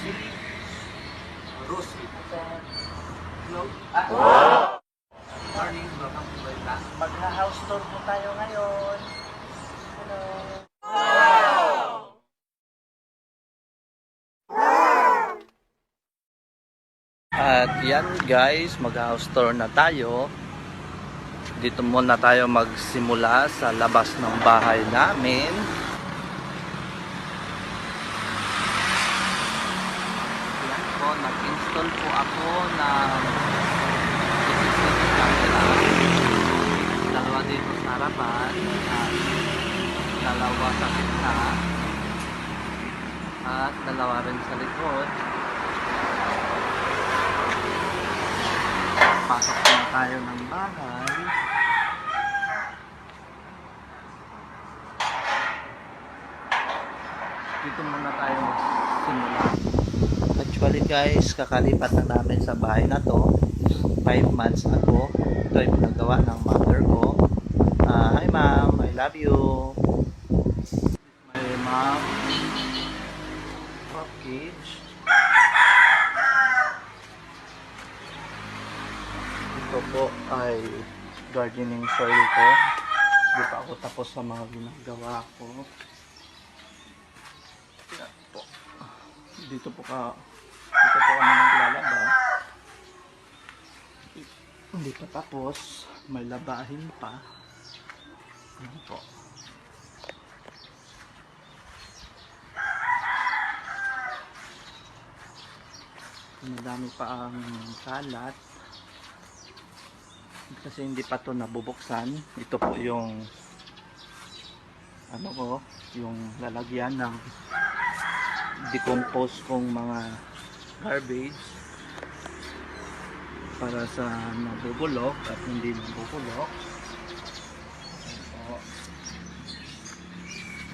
si Rose Vlog. Morning, welcome to my class. Magha-house tour po tayo ngayon. Hello. At yan guys, mag-house tour na tayo. Dito muna tayo magsimula sa labas ng bahay namin. Yan po, nag-install po ako ng CCTV camera. Dalawa dito sa harapan at dalawa sa gitna at dalawa rin sa likod. Pasok na tayo ng bahay. Dito muna tayo magsimula. Actually guys, kakalipat na namin sa bahay na to 5 months ago. Ito ay pinagawa ng mother ko. Hi ma'am, I love you. My mom package. Ito po ay gardening soil ko. Hindi pa ako tapos sa mga ginagawa ko. Yan po. Dito po kami naglalaba. Hindi pa tapos. May labahin pa. Yan po. Madami pa ang kalat. Kasi hindi pa to nabubuksan. Ito po yung yung lalagyan ng decompose kong mga garbage para sa nabubulok at hindi nabubulok.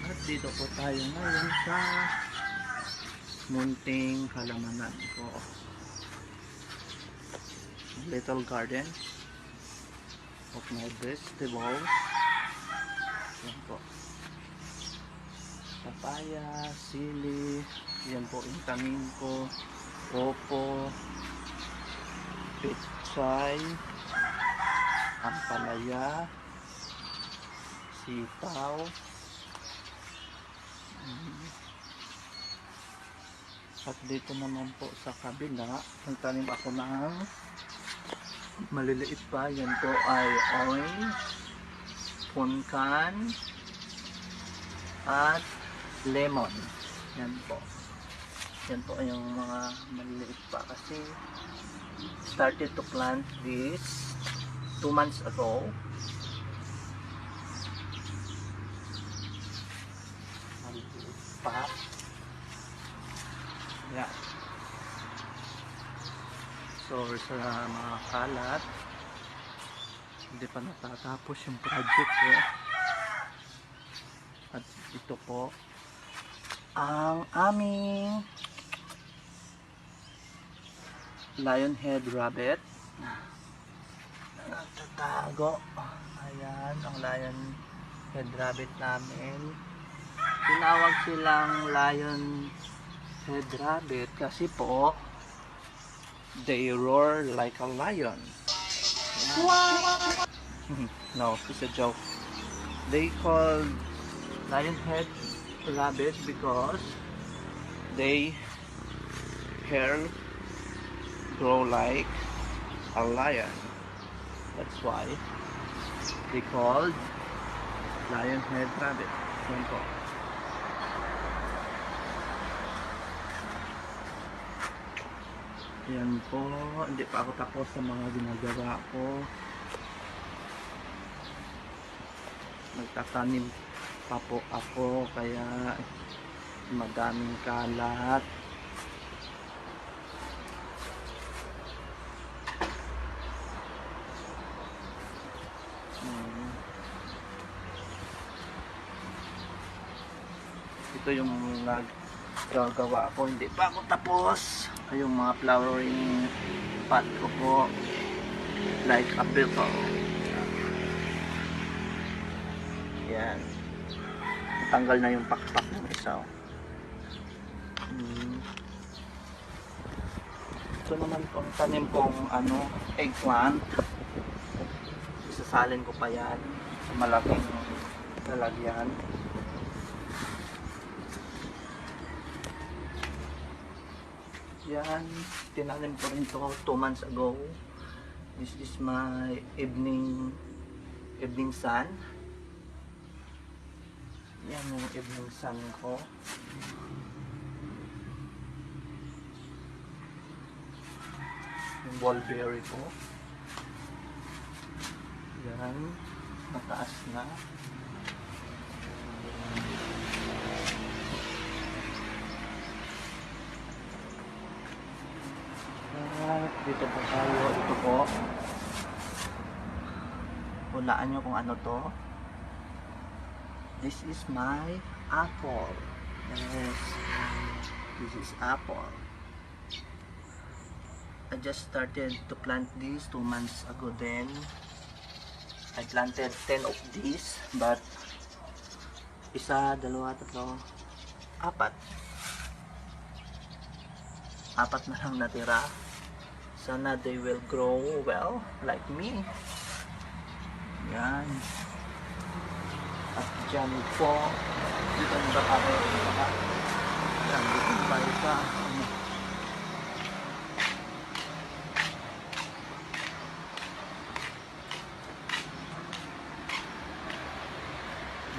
At dito po tayo ngayon sa munting halamanan ko. Little garden of my vegetables. Yan po. Papaya, sili, yan po yung tanim ko. Opo, pechay, ampalaya, sitaw. At dito naman po sa kabila, nagtanim ako ng maliliit pa. Yan po ay orange, punkan, at lemon. Yan po. Yan po yung mga maliliit pa kasi started to plant this 2 months ago. Maliliit pa. Yan. So sa mga kalat, hindi pa natatapos yung project ko. At ito po ang aming lionhead rabbit. Nagtatago. Ayan ang lionhead rabbit namin. Tinawag silang lionhead rabbit kasi po they roar like a lion. No, it's a joke. They called lionhead rabbit because they hair grow like a lion. That's why they called lionhead rabbit. Yan po. Yan po. Hindi pa ako tapos sa mga ginagawa ko. Nagtatanim pa po ako kaya madaming kalat. Ito yung nagagawa ko, hindi pa ako tapos. Yung mga flowering pot ko po like a beetle. Yan. Natanggal na yung pakpak ng isa. Ito naman pong tanim kong eggplant. Isasalin ko pa yan sa malaking lalagyan. Yan, tinanim ko rin to 2 months ago. This is my evening sun. Yan yung evening sun ko. Yung wallberry ko. Yan, mataas na. Dito po tayo. Ito po. Hulaan nyo kung ano to. This is my apple. Yes. This is apple. I just started to plant these 2 months ago then. I planted 10 of these, but isa, dalawa, tatlo, apat na lang natira. Sana they will grow well like me. Yan. At dyan po, dito na ba kami? Yan, dito na tayo pa.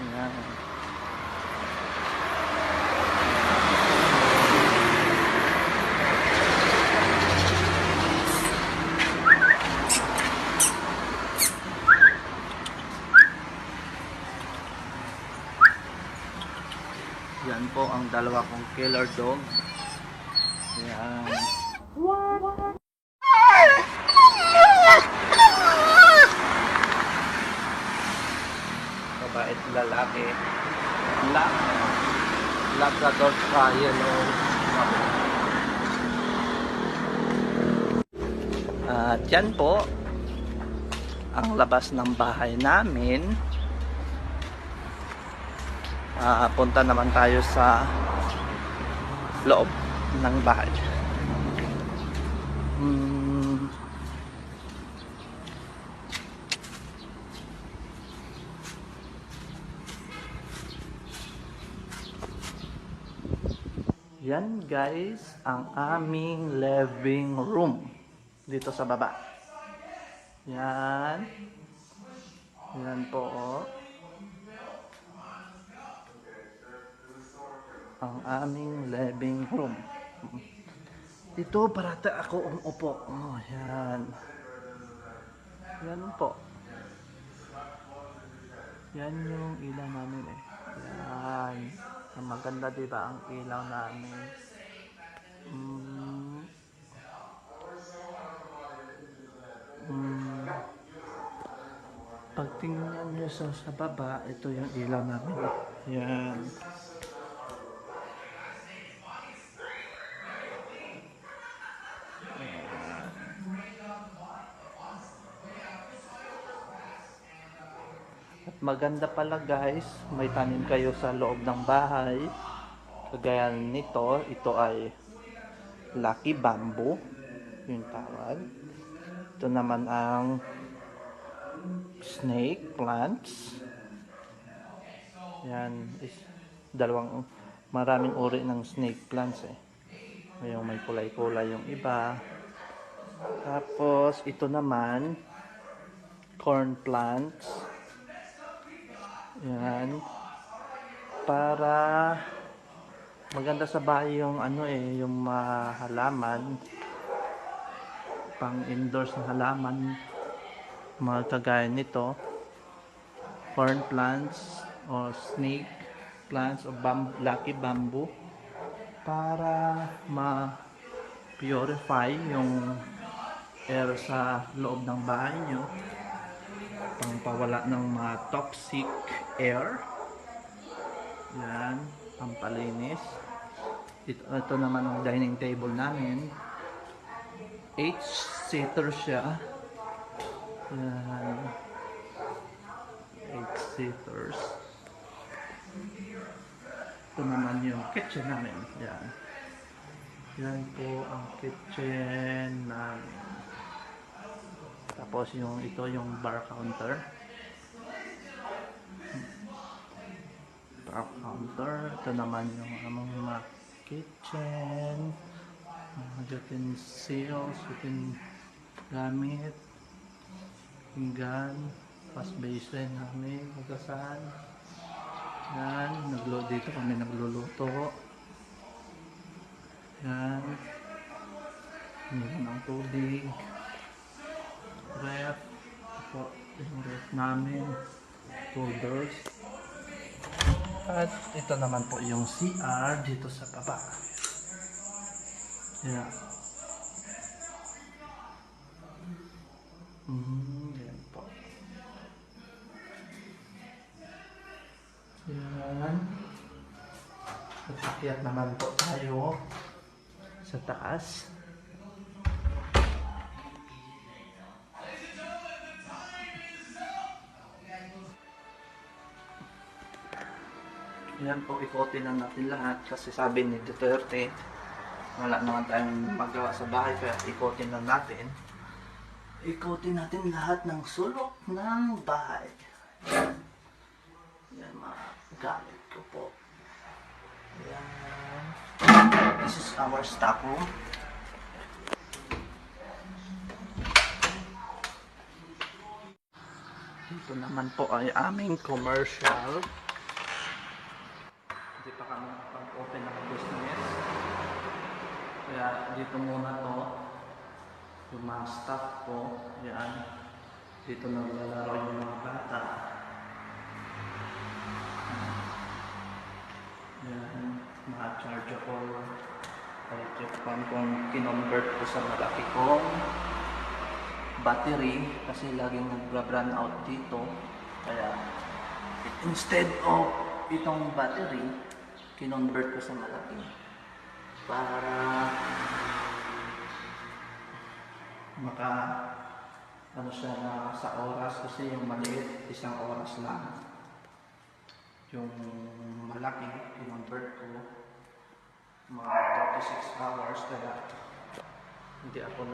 Yan. Yan po ang dalawa kong killer dog. Yan. Mabait lalaki. Labrador yellow. At yan po ang labas ng bahay namin. Punta naman tayo sa loob ng bahay. Yan guys ang aming living room dito sa baba. Yan. Yan po oh. Ang aming living room. Dito parata ako umupo. Oh, yan. Yan po. Yan yung ilaw namin eh. Yan. Ang maganda diba ang ilaw namin. Pagtingnan nyo sa baba, ito yung ilaw namin. Yan. At maganda pala guys, may tanim kayo sa loob ng bahay. Kagaya nito, ito ay lucky bamboo, yung tawag. Ito naman ang snake plants. Yan is maraming uri ng snake plants eh. Yung may kulay-kulay yung iba. Tapos ito naman corn plants. Yan. Para maganda sa bahay yung yung halaman. Pang indoors na halaman. Mga kagaya nito. Corn plants or snake plants o lucky bamboo. Para ma-purify yung air sa loob ng bahay nyo. Pangpawala ng mga toxic air. Yan, pampalinis. Ito naman ang dining table namin. 8-seater siya. Yan. 8-seaters. Ito naman yung kitchen namin. Yan. Yan po ang kitchen namin. Tapos ito yung bar counter. Bar counter. Ito naman yung among mga kitchen. Utensils, gamit. Pinggan. Wash basin namin. Magasan. Yan. Dito kami nagluluto. Yan. Mayroon ang tubig. Ref. Ito yung ref namin. Holders. At ito naman po yung CR dito sa baba. Yan. Yan po. Yan. Akyat naman po tayo sa taas. Yan po, ikotin na natin lahat kasi sabi ni Duterte wala naman tayong magawa sa bahay kaya ikotin na natin. Ikotin natin lahat ng sulok ng bahay. Yan mga gamit ko po. Yan. This is our stock room. Ito naman po ay aming commercial. Hindi pa kami nakapag-open ng business. Kaya dito muna to. Yung mga staff ko. Yan. Dito naglalaro yung mga bata. Yan. Mga chargeable electric fan kung kinonvert ko sa malaki kong battery kasi laging nag-run out dito. Kaya instead of itong battery, kinonvert ko sa malaki para ano siya na sa oras kasi yung maliit isang oras lang. Yung malaki, kinonvert ko mga 36 hours kaya hindi ako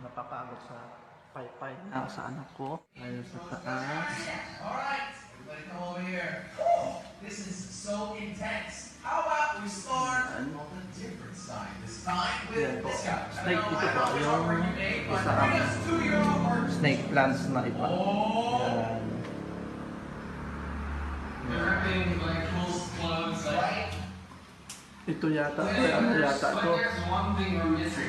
napapagod sa paypay na sa anak ko. Ayun sa taas. Alright, everybody come over here. This is so intense. How about we start on the different side this time with this guy. Snake ito po yung isa ang snake plants na iba. Yan. Everything like cool clothes, like Ito yata, ano yata ito?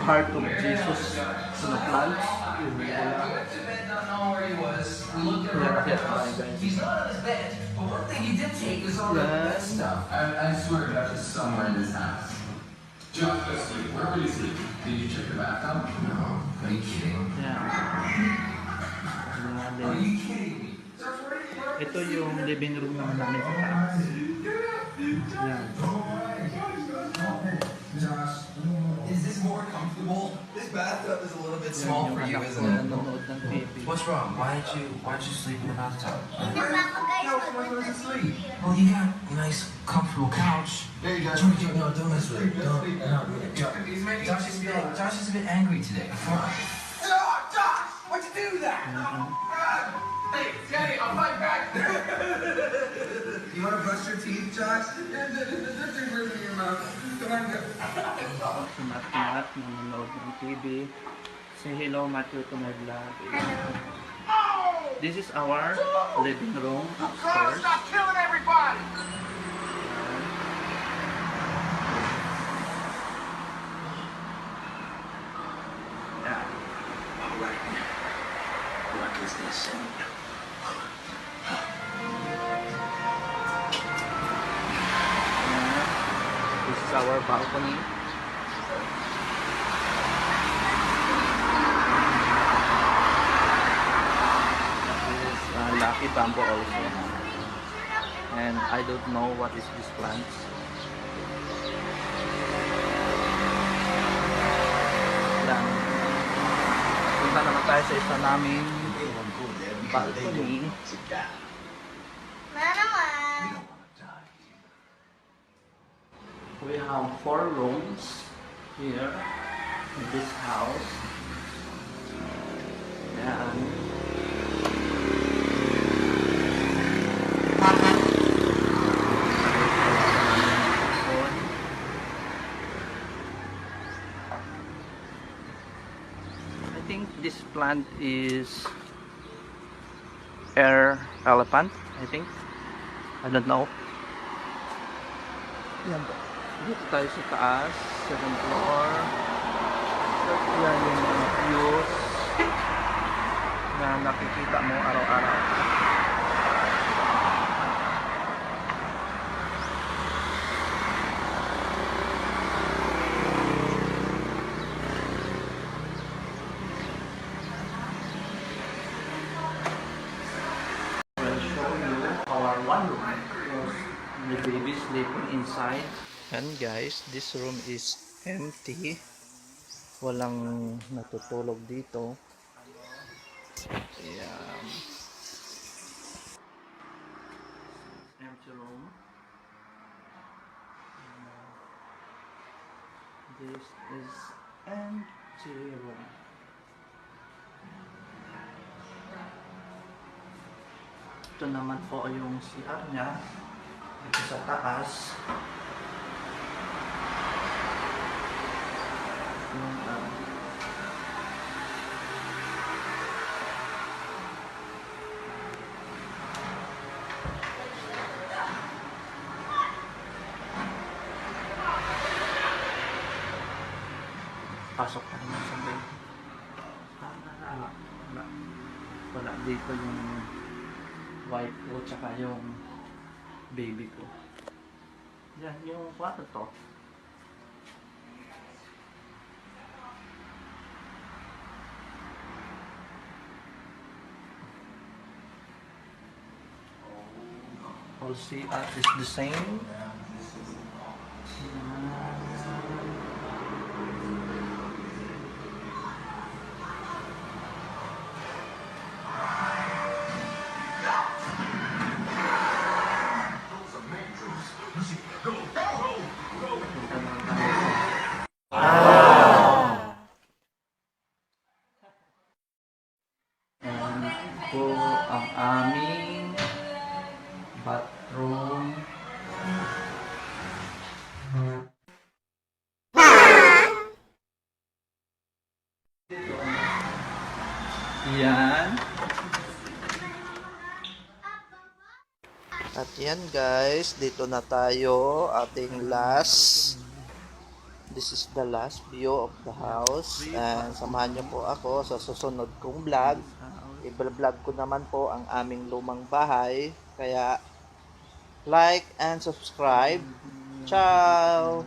Heart of Jesus na plants. Yun yeah, pala. we went to bed not knowing where he was. We looked Yeah, around yeah, the house. guys. He's not on his bed, but one thing he did take is all the Yeah. bed stuff. I swear Josh is somewhere in this house. Josh, asleep. Where were you sleeping? Did you check the bathtub? No, are you kidding? Yan. Are you kidding me? Ito yung living room naman namin sa taas. Yan. Josh, is this more comfortable? This bathtub is a little bit Yan small yung for you, anak ko isn't it? nanonood ng TV. What's wrong? Why did you sleep in the bathtub? No, Well, you got a nice, comfortable couch. There you go. No, don't mess with it. Josh is a bit angry today. Come on. Josh! Why'd you do that? Hey, Daddy, I'll fight back. You want to brush your teeth, Josh? Your mouth. Come on, go. Si Matt nanonood ng TV. Say hello, Matthew, to my vlog. This is our living room upstairs. Stop killing everybody. Yeah. Alright. What is this? This is our balcony. This is lucky bamboo also. And I don't know what is this plant. Yan. Punta naman tayo sa isa naming balcony. Na naman. We have 4 rooms here in this house. Yan. I think this plant is air elephant, I think. I don't know. Yan po. Dito tayo sa taas, 7th floor. Yan yung mga views na nakikita mo araw-araw. I'll show you our one room. The baby sleeping inside. And guys, this room is empty. Walang natutulog dito. Ayan. Empty room. This is empty room. Ito naman po yung CR niya. Ito sa taas. Yung pasok ka naman sa bed. Wala dito yung wife ko tsaka yung baby ko. Yan yung kwarto to. All CR is the same. Yan po ang aming bathroom. Yan. At yan guys, dito na tayo, ating last. This is the last view of the house. And samahan niyo po ako sa susunod kong vlog. I-vlog ko naman po ang aming lumang bahay. Kaya like and subscribe. Ciao!